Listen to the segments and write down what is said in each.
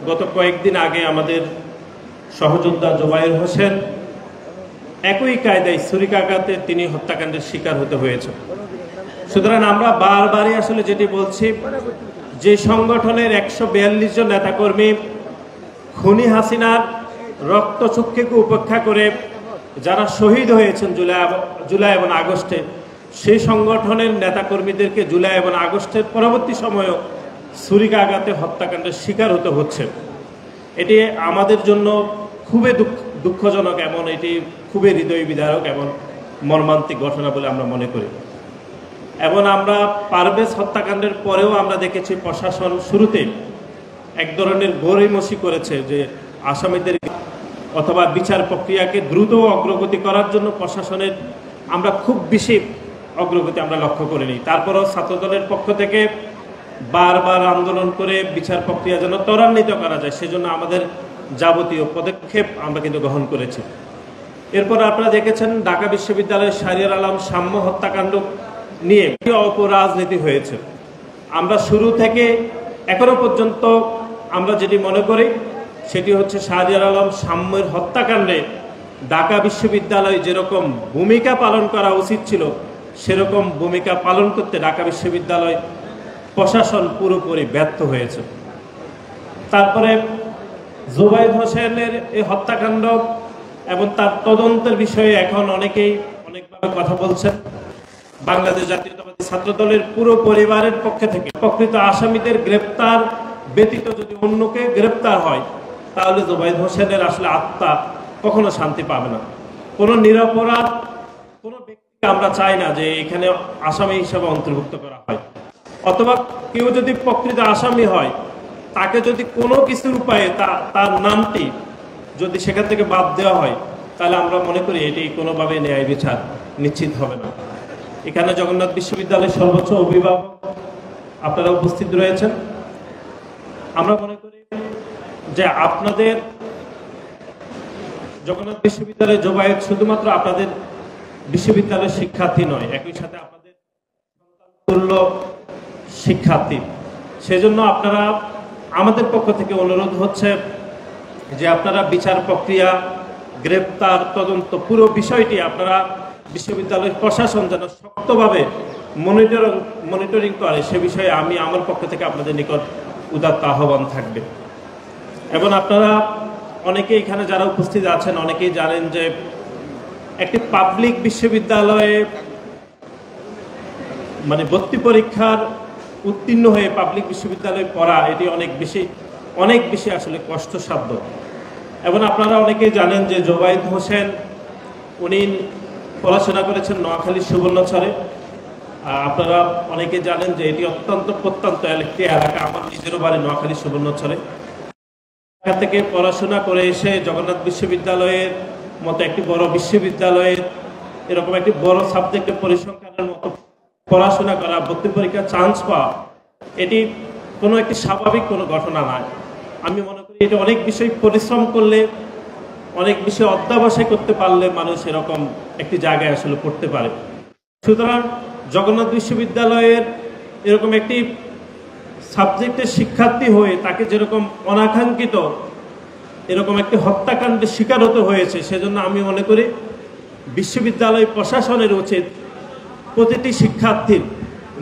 গত কয়েকদিন আগে আমাদের সহযোদ্ধা জোবায়ের হোসেন একই কায়দায় ছুরিকাঘাতে তিনি হত্যাকাণ্ডের শিকার হতে হয়েছে। সুতরাং আমরা বারবারই আসলে যেটি বলছি, যে সংগঠনের 142 জন নেতাকর্মী খুনি হাসিনার রক্তচক্ষুকে উপেক্ষা করে যারা শহীদ হয়েছেন জুলাই এবং আগস্টে, সেই সংগঠনের নেতাকর্মীদেরকে জুলাই এবং আগস্টের পরবর্তী সময়েও ছুরিকাঘাতে হত্যাকাণ্ডের শিকার হতে হচ্ছে। এটি আমাদের জন্য খুবই দুঃখজনক এবং এটি খুবই হৃদয় বিদারক এবং মর্মান্তিক ঘটনা বলে আমরা মনে করি। এবং আমরা পারভেজ হত্যাকাণ্ডের পরেও আমরা দেখেছি প্রশাসন শুরুতে এক ধরনের গড়িমসি করেছে যে আসামিদের অথবা বিচার প্রক্রিয়াকে দ্রুত অগ্রগতি করার জন্য প্রশাসনের আমরা খুব বেশি অগ্রগতি আমরা লক্ষ্য করিনি। তারপরও ছাত্রদলের পক্ষ থেকে বারবার আন্দোলন করে বিচার প্রক্রিয়া যেন ত্বরান্বিত করা যায়, সেজন্য আমাদের যাবতীয় পদক্ষেপ আমরা কিন্তু গ্রহণ করেছি। এরপর আপনারা দেখেছেন ঢাকা বিশ্ববিদ্যালয়ের শাহরিয়ার আলম সাম্য হত্যাকাণ্ড নিয়ে অপরাজনীতি হয়েছে। আমরা শুরু থেকে এখনো পর্যন্ত আমরা যেটি মনে করি সেটি হচ্ছে শাহরিয়ার আলম সাম্যের হত্যাকাণ্ডে ঢাকা বিশ্ববিদ্যালয় যেরকম ভূমিকা পালন করা উচিত ছিল সেরকম ভূমিকা পালন করতে ঢাকা বিশ্ববিদ্যালয় প্রশাসন পুরোপুরি ব্যর্থ হয়েছে। তারপরে জোবায়ের হোসেনের এই হত্যাকাণ্ড এবং তার তদন্তের বিষয়ে এখন অনেকেই অনেকভাবে কথা বলছেন। বাংলাদেশ জাতীয়তাবাদী ছাত্রদলের পুরো পরিবারের পক্ষ থেকে প্রকৃত আসামিদের গ্রেপ্তার ব্যতীত যদি অন্যকে গ্রেপ্তার হয় তাহলে জোবায়ের হোসেনের আসলে আত্মা কখনো শান্তি পাবে না। কোনো নিরপরাধ কোনো ব্যক্তিকে আমরা চাই না যে এখানে আসামি হিসেবে অন্তর্ভুক্ত করা হয়, অথবা কেউ যদি প্রকৃত আসামি হয় তাকে যদি কোনো কিছুর উপায়ে তার নামটি যদি সেখান থেকে বাদ দেওয়া হয় তাহলে আমরা মনে করি এটি কোনোভাবে ন্যায় বিচার নিশ্চিত হবে না। এখানে জগন্নাথ বিশ্ববিদ্যালয়ের সর্বোচ্চ অভিভাবক আপনারা উপস্থিত রয়েছেন। আমরা মনে করি যে আপনাদের জগন্নাথ বিশ্ববিদ্যালয়ের জোবায়ের শুধুমাত্র আপনাদের বিশ্ববিদ্যালয়ের শিক্ষার্থী নয়, একই সাথে আপনাদের তুল্য শিক্ষার্থী। সেজন্য আপনারা আমাদের পক্ষ থেকে অনুরোধ হচ্ছে যে আপনারা বিচার প্রক্রিয়া, গ্রেপ্তার, তদন্ত পুরো বিষয়টি আপনারা বিশ্ববিদ্যালয়ের প্রশাসন যেন শক্তভাবে মনিটরিং করে সে বিষয়ে আমি আমার পক্ষ থেকে আপনাদের নিকট উদাত্ত আহ্বান থাকবে। এবং আপনারা অনেকেই এখানে যারা উপস্থিত আছেন অনেকেই জানেন যে একটি পাবলিক বিশ্ববিদ্যালয়ে মানে ভর্তি পরীক্ষার উত্তীর্ণ হয়ে পাবলিক বিশ্ববিদ্যালয়ে পড়া এটি অনেক বেশি আসলে কষ্টসাধ্য। এবং আপনারা অনেকেই জানেন যে জোবায়ের হোসেন উনি পড়াশোনা করেছেন নোয়াখালী সুবর্ণচরে। আপনারা অনেকে জানেন যে এটি অত্যন্ত প্রত্যন্ত একটি এলাকা, আমার নিজেরও বাড়ি নোয়াখালী সুবর্ণচরে। এখান থেকে পড়াশোনা করে এসে জগন্নাথ বিশ্ববিদ্যালয়ের মতো একটি বড় বিশ্ববিদ্যালয়ের এরকম একটি বড় সাবজেক্টের পরিসংখ্যানের মতো পড়াশোনা করা, ভর্তি পরীক্ষার চান্স পাওয়া এটি কোনো একটি স্বাভাবিক কোনো ঘটনা নয়। আমি মনে করি এটা অনেক বিষয় পরিশ্রম করলে, অনেক বিষয় অধ্যবসায় করতে পারলে মানুষ এরকম একটি জায়গায় আসলে পড়তে পারে। সুতরাং জগন্নাথ বিশ্ববিদ্যালয়ের এরকম একটি সাবজেক্টের শিক্ষার্থী হয়ে তাকে যেরকম অনাকাঙ্ক্ষিত এরকম একটি হত্যাকাণ্ডের শিকার হতে হয়েছে, সেজন্য আমি মনে করি বিশ্ববিদ্যালয় প্রশাসনের উচিত প্রতিটি শিক্ষার্থীর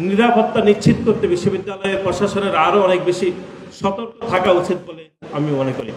নিরাপত্তা নিশ্চিত করতে বিশ্ববিদ্যালয়ের প্রশাসনের আরও অনেক বেশি সতর্ক থাকা উচিত বলে আমি মনে করি।